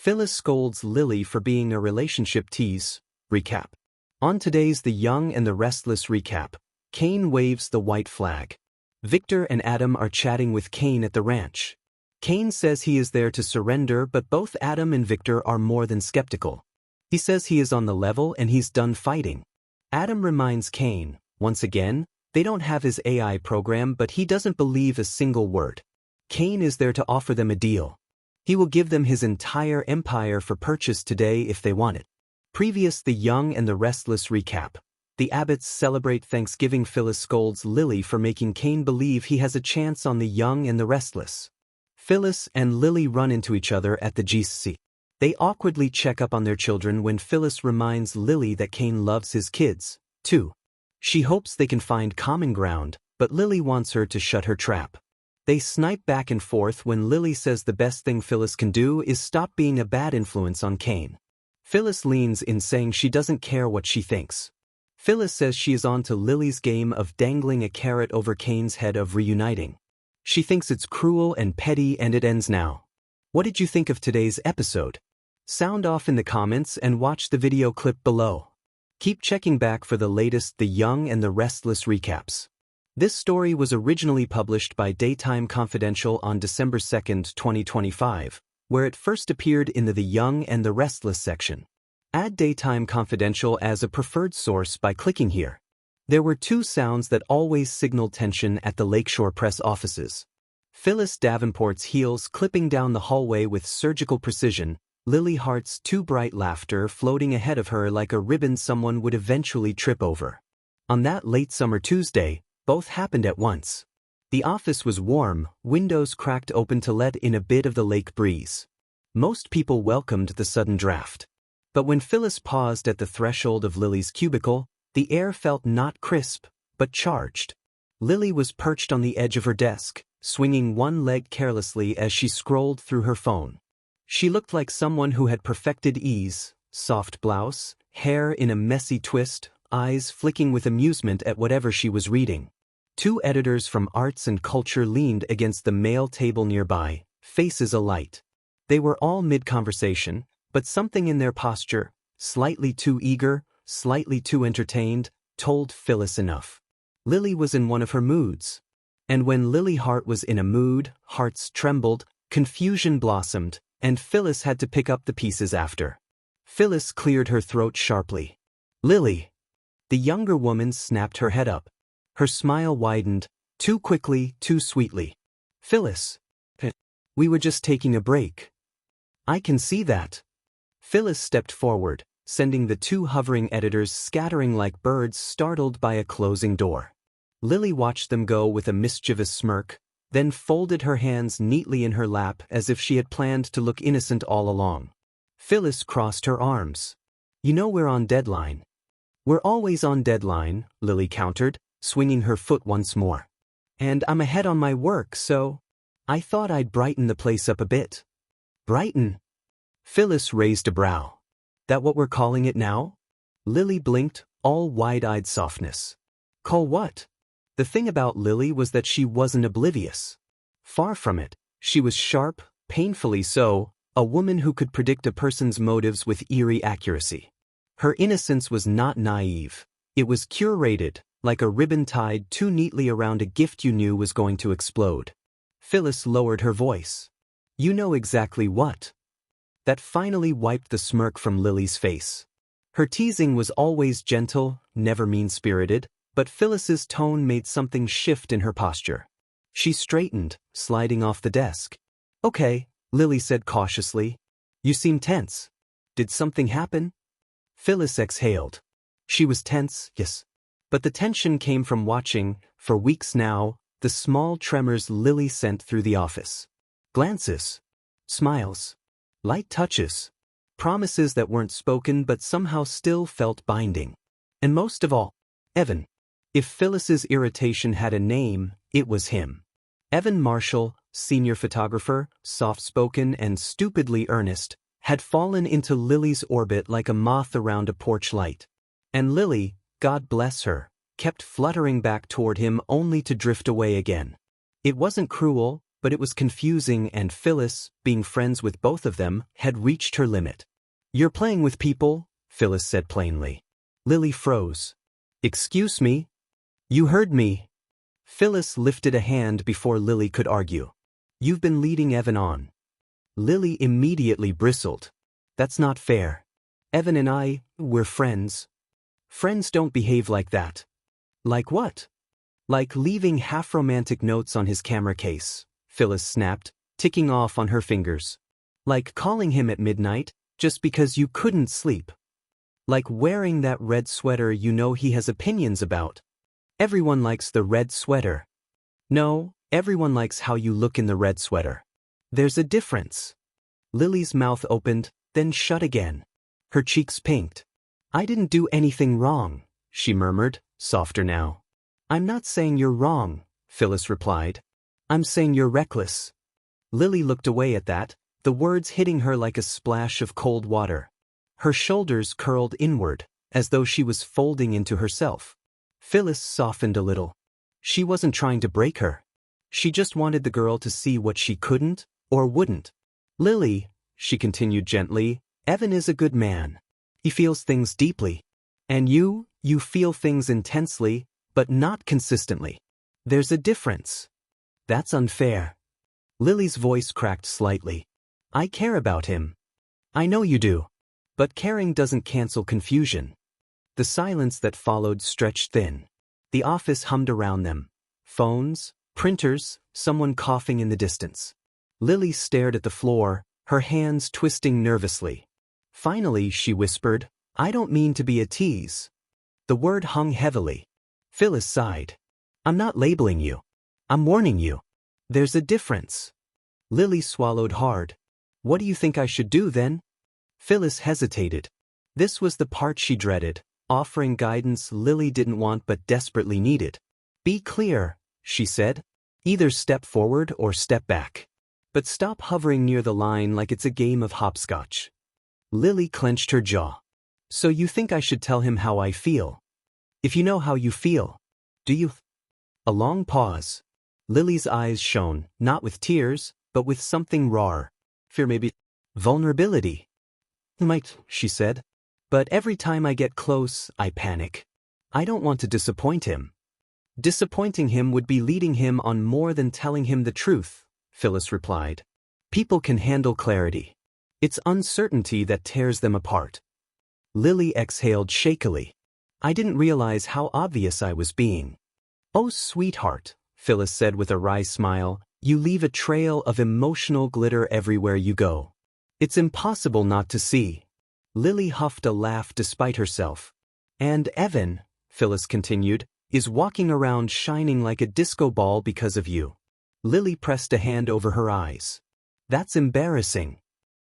Phyllis scolds Lily for being a relationship tease. Recap. On today's The Young and the Restless recap, Cain waves the white flag. Victor and Adam are chatting with Cain at the ranch. Cain says he is there to surrender, but both Adam and Victor are more than skeptical. He says he is on the level and he's done fighting. Adam reminds Cain, once again, they don't have his AI program, but he doesn't believe a single word. Cain is there to offer them a deal. He will give them his entire empire for purchase today if they want it. Previous The Young and the Restless recap. The Abbotts celebrate Thanksgiving. Phyllis scolds Lily for making Cain believe he has a chance on The Young and the Restless. Phyllis and Lily run into each other at the GC. They awkwardly check up on their children when Phyllis reminds Lily that Cain loves his kids, too. She hopes they can find common ground, but Lily wants her to shut her trap. They snipe back and forth when Lily says the best thing Phyllis can do is stop being a bad influence on Cain. Phyllis leans in saying she doesn't care what she thinks. Phyllis says she is on to Lily's game of dangling a carrot over Cain's head of reuniting. She thinks it's cruel and petty and it ends now. What did you think of today's episode? Sound off in the comments and watch the video clip below. Keep checking back for the latest The Young and the Restless recaps. This story was originally published by Daytime Confidential on December 2, 2025, where it first appeared in the Young and the Restless section. Add Daytime Confidential as a preferred source by clicking here. There were two sounds that always signaled tension at the Lakeshore Press offices. Phyllis Davenport's heels clipping down the hallway with surgical precision, Lily Hart's too bright laughter floating ahead of her like a ribbon someone would eventually trip over. On that late summer Tuesday, both happened at once. The office was warm, windows cracked open to let in a bit of the lake breeze. Most people welcomed the sudden draft. But when Phyllis paused at the threshold of Lily's cubicle, the air felt not crisp, but charged. Lily was perched on the edge of her desk, swinging one leg carelessly as she scrolled through her phone. She looked like someone who had perfected ease, soft blouse, hair in a messy twist, eyes flicking with amusement at whatever she was reading. Two editors from Arts and Culture leaned against the mail table nearby, faces alight. They were all mid-conversation, but something in their posture, slightly too eager, slightly too entertained, told Phyllis enough. Lily was in one of her moods. And when Lily Hart was in a mood, hearts trembled, confusion blossomed, and Phyllis had to pick up the pieces after. Phyllis cleared her throat sharply. Lily! The younger woman snapped her head up. Her smile widened, too quickly, too sweetly. Phyllis! We were just taking a break. I can see that. Phyllis stepped forward, sending the two hovering editors scattering like birds startled by a closing door. Lily watched them go with a mischievous smirk, then folded her hands neatly in her lap as if she had planned to look innocent all along. Phyllis crossed her arms. You know we're on deadline. We're always on deadline, Lily countered, swinging her foot once more. And I'm ahead on my work, so I thought I'd brighten the place up a bit. Brighten? Phyllis raised a brow. That what we're calling it now? Lily blinked, all wide-eyed softness. Call what? The thing about Lily was that she wasn't oblivious. Far from it, she was sharp, painfully so, a woman who could predict a person's motives with eerie accuracy. Her innocence was not naive. It was curated, like a ribbon tied too neatly around a gift you knew was going to explode. Phyllis lowered her voice. You know exactly what. That finally wiped the smirk from Lily's face. Her teasing was always gentle, never mean-spirited, but Phyllis's tone made something shift in her posture. She straightened, sliding off the desk. Okay, Lily said cautiously. You seem tense. Did something happen? Phyllis exhaled. She was tense, yes. But the tension came from watching, for weeks now, the small tremors Lily sent through the office. Glances. Smiles. Light touches. Promises that weren't spoken but somehow still felt binding. And most of all, Evan. If Phyllis's irritation had a name, it was him. Evan Marshall, senior photographer, soft-spoken and stupidly earnest, had fallen into Lily's orbit like a moth around a porch light. And Lily, God bless her, kept fluttering back toward him only to drift away again. It wasn't cruel, but it was confusing and Phyllis, being friends with both of them, had reached her limit. "You're playing with people," Phyllis said plainly. Lily froze. "Excuse me?" "You heard me." Phyllis lifted a hand before Lily could argue. "You've been leading Evan on." Lily immediately bristled. "That's not fair. Evan and we're friends." "Friends don't behave like that." "Like what?" "Like leaving half-romantic notes on his camera case," Phyllis snapped, ticking off on her fingers. "Like calling him at midnight, just because you couldn't sleep. Like wearing that red sweater you know he has opinions about. Everyone likes the red sweater." "No, everyone likes how you look in the red sweater. There's a difference." Lily's mouth opened, then shut again. Her cheeks pinked. "I didn't do anything wrong," she murmured, softer now. "I'm not saying you're wrong," Phyllis replied. "I'm saying you're reckless." Lily looked away at that, the words hitting her like a splash of cold water. Her shoulders curled inward, as though she was folding into herself. Phyllis softened a little. She wasn't trying to break her. She just wanted the girl to see what she couldn't, or wouldn't. "Lily," she continued gently, "Evan is a good man. He feels things deeply. And you feel things intensely, but not consistently. There's a difference." "That's unfair." Lily's voice cracked slightly. "I care about him." "I know you do. But caring doesn't cancel confusion." The silence that followed stretched thin. The office hummed around them. Phones, printers, someone coughing in the distance. Lily stared at the floor, her hands twisting nervously. Finally, she whispered, "I don't mean to be a tease." The word hung heavily. Phyllis sighed. "I'm not labeling you. I'm warning you. There's a difference." Lily swallowed hard. "What do you think I should do then?" Phyllis hesitated. This was the part she dreaded, offering guidance Lily didn't want but desperately needed. "Be clear," she said. "Either step forward or step back. But stop hovering near the line like it's a game of hopscotch." Lily clenched her jaw. "So you think I should tell him how I feel? If you know how you feel, do you?" A long pause. Lily's eyes shone, not with tears, but with something raw. Fear, maybe. Vulnerability. "Might," she said. "But every time I get close, I panic. I don't want to disappoint him." "Disappointing him would be leading him on more than telling him the truth," Phyllis replied. "People can handle clarity. It's uncertainty that tears them apart." Lily exhaled shakily. "I didn't realize how obvious I was being." "Oh, sweetheart," Phyllis said with a wry smile, "you leave a trail of emotional glitter everywhere you go. It's impossible not to see." Lily huffed a laugh despite herself. "And Evan," Phyllis continued, "is walking around shining like a disco ball because of you." Lily pressed a hand over her eyes. "That's embarrassing."